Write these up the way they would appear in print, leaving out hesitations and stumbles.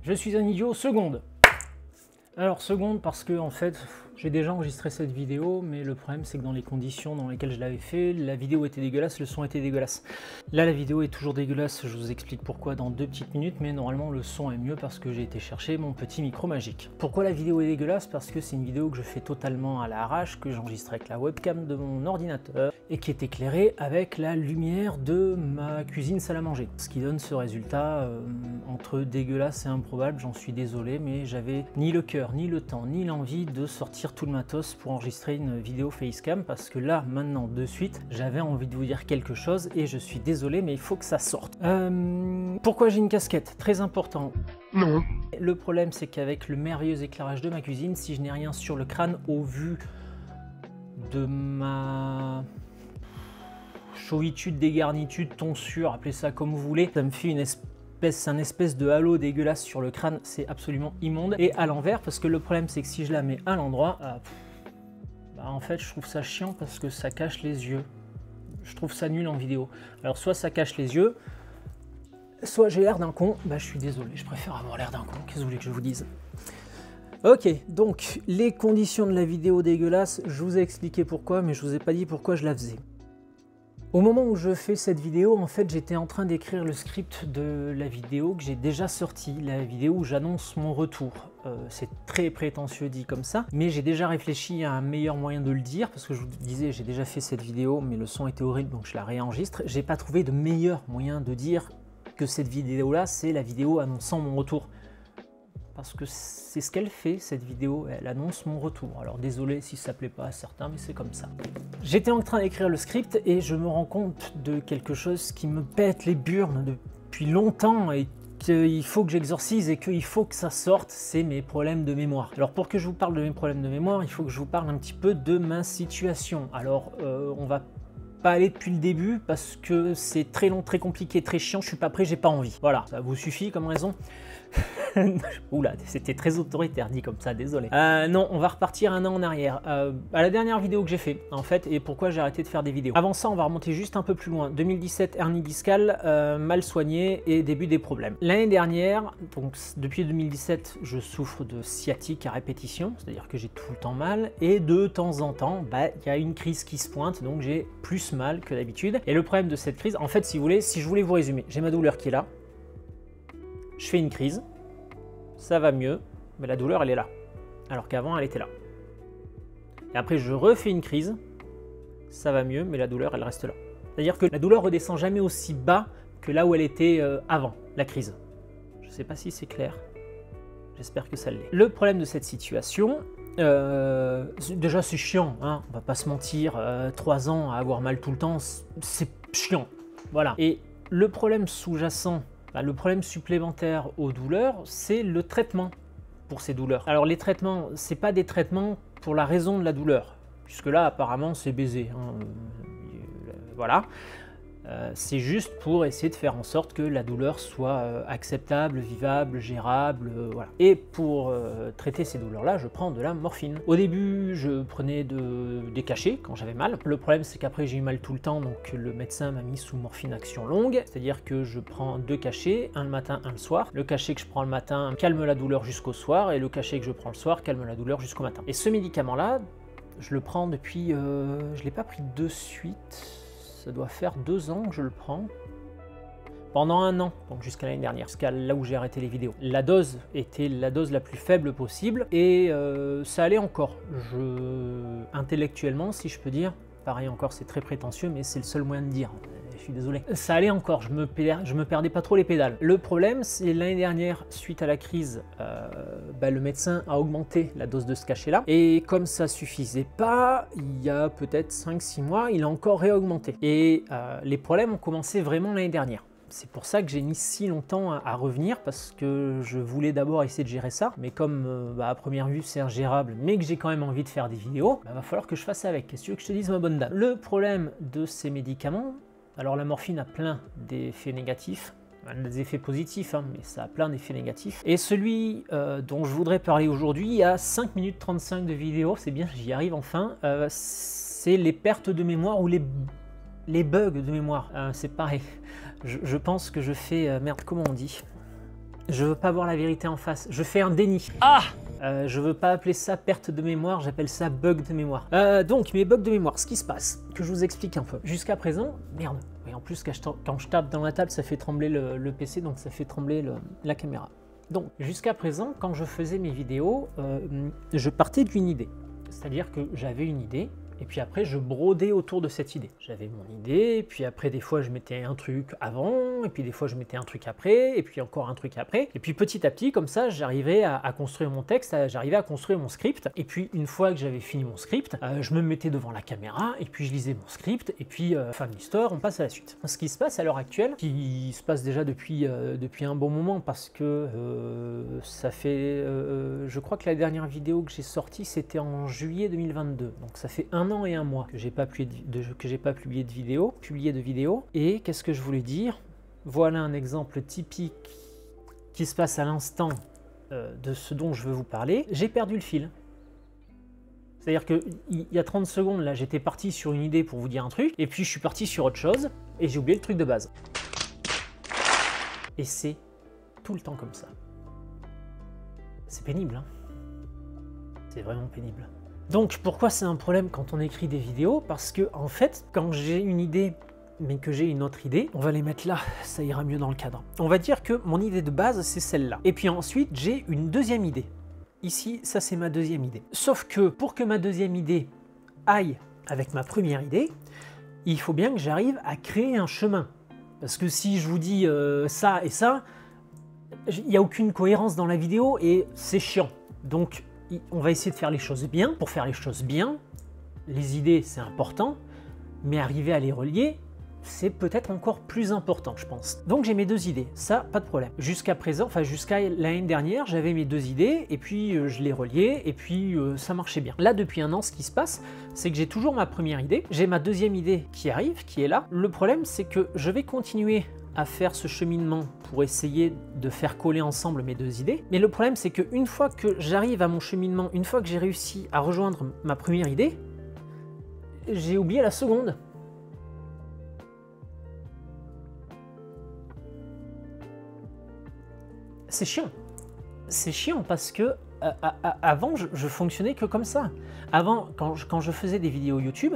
Je suis un idiot, seconde. Alors seconde parce que en fait j'ai déjà enregistré cette vidéo, mais le problème c'est que dans les conditions dans lesquelles je l'avais fait, la vidéo était dégueulasse, le son était dégueulasse. Là la vidéo est toujours dégueulasse, je vous explique pourquoi dans 2 petites minutes, mais normalement le son est mieux parce que j'ai été chercher mon petit micro magique. Pourquoi la vidéo est dégueulasse? Parce que c'est une vidéo que je fais totalement à l'arrache, que j'enregistre avec la webcam de mon ordinateur et qui est éclairée avec la lumière de ma cuisine salle à manger. Ce qui donne ce résultat entre dégueulasse et improbable, j'en suis désolé, mais j'avais ni le cœur, ni le temps, ni l'envie de sortir tout le matos pour enregistrer une vidéo facecam parce que là, maintenant, de suite, j'avais envie de vous dire quelque chose et je suis désolé, mais il faut que ça sorte. Pourquoi j'ai une casquette? Très important. Non. Le problème, c'est qu'avec le merveilleux éclairage de ma cuisine, si je n'ai rien sur le crâne au vu de ma chauvitude, dégarnitude, tonsure, appelez ça comme vous voulez, ça me fait un espèce de halo dégueulasse sur le crâne, c'est absolument immonde. Et à l'envers, parce que le problème c'est que si je la mets à l'endroit, en fait je trouve ça chiant parce que ça cache les yeux. Je trouve ça nul en vidéo. Alors soit ça cache les yeux, soit j'ai l'air d'un con. Je suis désolé, je préfère avoir l'air d'un con, qu'est-ce que vous voulez que je vous dise? Ok, donc les conditions de la vidéo dégueulasse, je vous ai expliqué pourquoi, mais je vous ai pas dit pourquoi je la faisais. Au moment où je fais cette vidéo, en fait, j'étais en train d'écrire le script de la vidéo que j'ai déjà sortie, la vidéo où j'annonce mon retour. C'est très prétentieux dit comme ça, mais j'ai déjà réfléchi à un meilleur moyen de le dire, parce que je vous disais, j'ai déjà fait cette vidéo, mais le son était horrible, donc je la réenregistre. J'ai pas trouvé de meilleur moyen de dire que cette vidéo-là, c'est la vidéo annonçant mon retour. Parce que c'est ce qu'elle fait, cette vidéo, elle annonce mon retour. Alors désolé si ça plaît pas à certains, mais c'est comme ça. J'étais en train d'écrire le script et je me rends compte de quelque chose qui me pète les burnes depuis longtemps et qu'il faut que j'exorcise et qu'il faut que ça sorte, c'est mes problèmes de mémoire. Alors pour que je vous parle de mes problèmes de mémoire, il faut que je vous parle un petit peu de ma situation. Alors on va pas aller depuis le début parce que c'est très long, très compliqué, très chiant, je suis pas prêt, j'ai pas envie. Voilà, ça vous suffit comme raison? Oula, c'était très autoritaire dit comme ça, désolé. Non, on va repartir un an en arrière, à la dernière vidéo que j'ai fait, en fait, et pourquoi j'ai arrêté de faire des vidéos. Avant ça, on va remonter juste un peu plus loin. 2017, hernie discale, mal soignée et début des problèmes. L'année dernière, donc depuis 2017, je souffre de sciatique à répétition, c'est-à-dire que j'ai tout le temps mal, et de temps en temps, il y a une crise qui se pointe, donc j'ai plus mal que d'habitude. Et le problème de cette crise, en fait, si vous voulez, si je voulais vous résumer, j'ai ma douleur qui est là, je fais une crise, ça va mieux, mais la douleur elle est là, alors qu'avant elle était là. Et après je refais une crise, ça va mieux, mais la douleur elle reste là. C'est-à-dire que la douleur redescend jamais aussi bas que là où elle était avant la crise. Je ne sais pas si c'est clair, j'espère que ça l'est. Le problème de cette situation, déjà c'est chiant, hein, on va pas se mentir, 3 ans à avoir mal tout le temps, c'est chiant, voilà. Et le problème sous-jacent, le problème supplémentaire aux douleurs, c'est le traitement pour ces douleurs. Alors les traitements, c'est pas des traitements pour la raison de la douleur, puisque là apparemment c'est baisé, hein. Voilà. C'est juste pour essayer de faire en sorte que la douleur soit acceptable, vivable, gérable, voilà. Et pour traiter ces douleurs-là, je prends de la morphine. Au début, je prenais des cachets quand j'avais mal. Le problème, c'est qu'après, j'ai eu mal tout le temps, donc le médecin m'a mis sous morphine action longue, c'est-à-dire que je prends 2 cachets, un le matin, un le soir. Le cachet que je prends le matin calme la douleur jusqu'au soir, et le cachet que je prends le soir calme la douleur jusqu'au matin. Et ce médicament-là, je le prends depuis... je ne l'ai pas pris de suite... Ça doit faire 2 ans que je le prends. Pendant 1 an, donc jusqu'à l'année dernière, jusqu'à là où j'ai arrêté les vidéos. La dose était la dose la plus faible possible et ça allait encore. Intellectuellement, si je peux dire, pareil encore, c'est très prétentieux, mais c'est le seul moyen de dire. Je suis désolé. Ça allait encore, je me perdais pas trop les pédales. Le problème, c'est l'année dernière, suite à la crise, le médecin a augmenté la dose de ce cachet-là. Et comme ça suffisait pas, il y a peut-être 5-6 mois, il a encore réaugmenté. Et les problèmes ont commencé vraiment l'année dernière. C'est pour ça que j'ai mis si longtemps à revenir, parce que je voulais d'abord essayer de gérer ça, mais comme à première vue c'est ingérable, mais que j'ai quand même envie de faire des vidéos, va falloir que je fasse avec. Qu'est-ce que tu veux que je te dise, ma bonne dame? Le problème de ces médicaments, alors la morphine a plein d'effets négatifs, des effets positifs, hein, mais ça a plein d'effets négatifs. Et celui dont je voudrais parler aujourd'hui, il y a 5 minutes 35 de vidéo, c'est bien, j'y arrive enfin, c'est les pertes de mémoire ou les bugs de mémoire. C'est pareil. Je pense que je fais... merde, comment on dit? Je veux pas voir la vérité en face. Je fais un déni. Je veux pas appeler ça perte de mémoire, j'appelle ça bug de mémoire. Donc, mes bugs de mémoire, ce qui se passe, que je vous explique un peu. Jusqu'à présent, merde. Et en plus, quand je tape dans la table, ça fait trembler le PC, donc ça fait trembler la caméra. Donc, jusqu'à présent, quand je faisais mes vidéos, je partais d'une idée. C'est-à-dire que j'avais une idée, et puis après, je brodais autour de cette idée. J'avais mon idée, et puis après, des fois, je mettais un truc avant, et puis des fois, je mettais un truc après, et puis encore un truc après. Et puis petit à petit, comme ça, j'arrivais à construire mon texte, j'arrivais à construire mon script. Et puis, une fois que j'avais fini mon script, je me mettais devant la caméra, et puis je lisais mon script, et puis, fin de l'histoire, on passe à la suite. Ce qui se passe à l'heure actuelle, qui se passe déjà depuis un bon moment, parce que ça fait... je crois que la dernière vidéo que j'ai sortie, c'était en juillet 2022. Donc ça fait un an et un mois que j'ai pas publié de vidéo. Et qu'est-ce que je voulais dire? Voilà un exemple typique qui se passe à l'instant de ce dont je veux vous parler. J'ai perdu le fil. C'est-à-dire qu'il y a 30 secondes, là, j'étais parti sur une idée pour vous dire un truc, et puis je suis parti sur autre chose, et j'ai oublié le truc de base. Et c'est tout le temps comme ça. C'est pénible, hein? C'est vraiment pénible. Donc pourquoi c'est un problème quand on écrit des vidéos? Parce que en fait, quand j'ai une idée, mais que j'ai une autre idée, on va les mettre là, ça ira mieux dans le cadre. On va dire que mon idée de base, c'est celle-là. Et puis ensuite, j'ai une deuxième idée. Ici, ça c'est ma deuxième idée. Sauf que pour que ma deuxième idée aille avec ma première idée, il faut bien que j'arrive à créer un chemin. Parce que si je vous dis ça et ça, il n'y a aucune cohérence dans la vidéo et c'est chiant. Donc, on va essayer de faire les choses bien. Pour faire les choses bien, les idées, c'est important, mais arriver à les relier, c'est peut-être encore plus important, je pense. Donc j'ai mes deux idées, ça, pas de problème. Jusqu'à présent, enfin jusqu'à l'année dernière, j'avais mes deux idées, et puis je les reliais, et puis ça marchait bien. Là, depuis un an, ce qui se passe, c'est que j'ai toujours ma première idée, j'ai ma deuxième idée qui arrive, qui est là. Le problème, c'est que je vais continuer à faire ce cheminement pour essayer de faire coller ensemble mes deux idées. Mais le problème, c'est qu'une fois que j'arrive à mon cheminement, une fois que j'ai réussi à rejoindre ma première idée, j'ai oublié la seconde. C'est chiant. C'est chiant parce que avant, je fonctionnais que comme ça. Avant, quand je faisais des vidéos YouTube,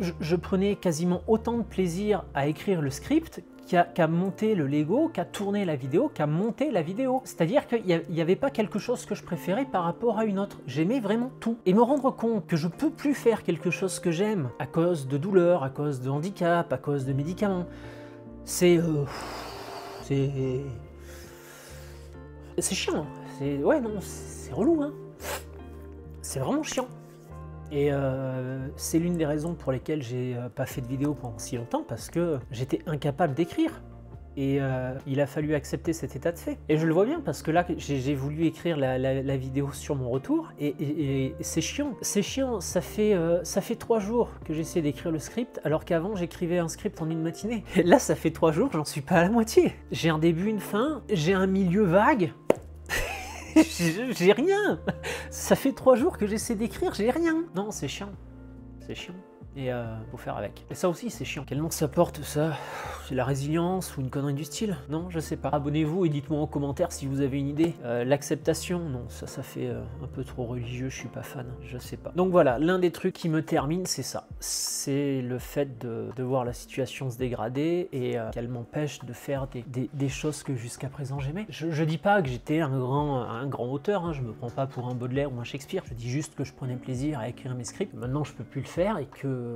je prenais quasiment autant de plaisir à écrire le script qu'à monter le Lego, qu'à tourner la vidéo, qu'à monter la vidéo. C'est-à-dire qu'il n'y avait pas quelque chose que je préférais par rapport à une autre. J'aimais vraiment tout. Et me rendre compte que je peux plus faire quelque chose que j'aime à cause de douleur, à cause de handicap, à cause de médicaments, c'est chiant. Ouais, non, c'est relou, hein. C'est vraiment chiant. Et c'est l'une des raisons pour lesquelles j'ai pas fait de vidéo pendant si longtemps, parce que j'étais incapable d'écrire. Et il a fallu accepter cet état de fait. Et je le vois bien, parce que là, j'ai voulu écrire la vidéo sur mon retour, et c'est chiant. C'est chiant, ça fait 3 jours que j'essaie d'écrire le script, alors qu'avant, j'écrivais un script en une matinée. Et là, ça fait 3 jours, j'en suis pas à la moitié. J'ai un début, une fin, j'ai un milieu vague. J'ai rien. Ça fait 3 jours que j'essaie d'écrire, j'ai rien. Non, c'est chiant. C'est chiant. Et faut faire avec. Et ça aussi, c'est chiant. Quel nom ça porte, ça? C'est la résilience ou une connerie du style? Non, je sais pas. Abonnez-vous et dites-moi en commentaire si vous avez une idée. L'acceptation, non, ça fait un peu trop religieux, je suis pas fan, je sais pas. Donc voilà, l'un des trucs qui me termine, c'est ça. C'est le fait de voir la situation se dégrader et qu'elle m'empêche de faire des choses que jusqu'à présent j'aimais. Je dis pas que j'étais un grand auteur, hein, je me prends pas pour un Baudelaire ou un Shakespeare, je dis juste que je prenais plaisir à écrire mes scripts. Maintenant, je peux plus le faire et que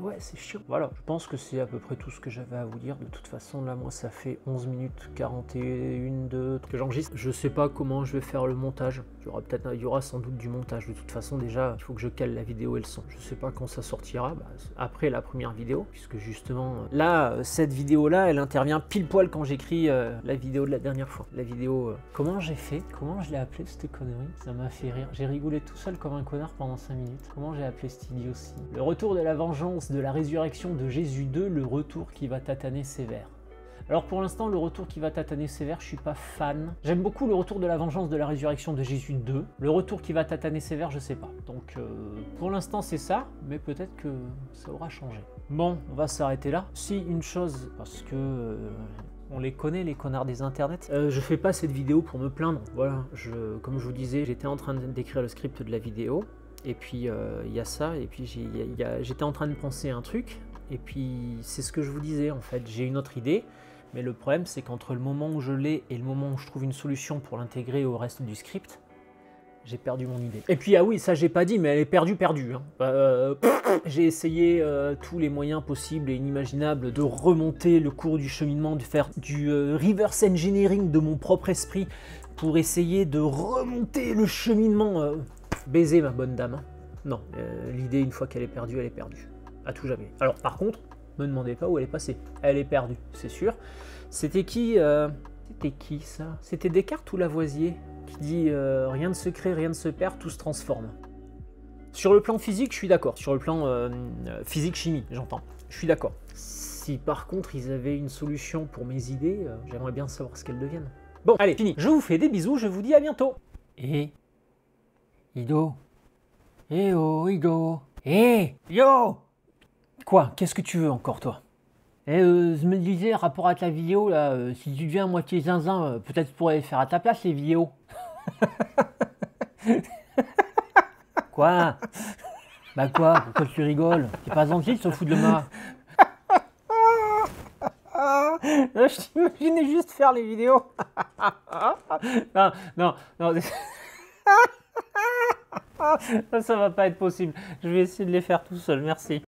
ouais, c'est chiant. Voilà, je pense que c'est à peu près tout ce que j'avais à vous dire. De toute façon, là, moi, ça fait 11 minutes 41 que j'enregistre. Je sais pas comment je vais faire le montage. Il y aura sans doute du montage. De toute façon, déjà, il faut que je cale la vidéo et le son. Je sais pas quand ça sortira, après la première vidéo, puisque justement, là, cette vidéo-là, elle intervient pile poil quand j'écris la vidéo de la dernière fois. La vidéo, comment j'ai fait? Comment je l'ai appelé cette connerie? Ça m'a fait rire. J'ai rigolé tout seul comme un connard pendant 5 minutes. Comment j'ai appelé cette idiotie? Le retour de la vengeance de la résurrection de Jésus 2, le retour qui va tataner sévère. Alors pour l'instant, le retour qui va tataner sévère, je suis pas fan. J'aime beaucoup le retour de la vengeance de la résurrection de Jésus 2. Le retour qui va tataner sévère, je sais pas. Donc pour l'instant c'est ça, mais peut-être que ça aura changé. Bon, on va s'arrêter là. Si, une chose, parce que On les connaît, les connards des internets. Je fais pas cette vidéo pour me plaindre. Voilà, comme je vous disais, j'étais en train d'écrire le script de la vidéo. Et puis il y a ça. Et puis j'étais en train de penser à un truc. Et puis c'est ce que je vous disais en fait. J'ai une autre idée. Mais le problème c'est qu'entre le moment où je l'ai et le moment où je trouve une solution pour l'intégrer au reste du script, j'ai perdu mon idée. Et puis, ah oui, ça j'ai pas dit, mais elle est perdue. Hein. J'ai essayé tous les moyens possibles et inimaginables de remonter le cours du cheminement, de faire du reverse engineering de mon propre esprit pour essayer de remonter le cheminement. Baiser, ma bonne dame. Hein. Non, l'idée, une fois qu'elle est perdue, elle est perdue. À tout jamais. Alors, par contre, me demandez pas où elle est passée. Elle est perdue, c'est sûr. C'était qui ça? C'était Descartes ou Lavoisier qui dit rien ne se crée, rien ne se perd, tout se transforme. Sur le plan physique, je suis d'accord. Sur le plan physique-chimie, j'entends. Je suis d'accord. Si par contre ils avaient une solution pour mes idées, j'aimerais bien savoir ce qu'elles deviennent. Bon, allez, fini. Je vous fais des bisous, je vous dis à bientôt. Ido. Oh, Ido. Yo. Quoi? Qu'est-ce que tu veux encore, toi? Je me disais, rapport avec la vidéo, là, si tu deviens à moitié zinzin, peut-être je pourrais faire à ta place les vidéos. Quoi? Bah quoi? Pourquoi tu rigoles? T'es pas gentil, se fout de moi. Je t'imaginais juste faire les vidéos. Non. Ça va pas être possible. Je vais essayer de les faire tout seul, merci.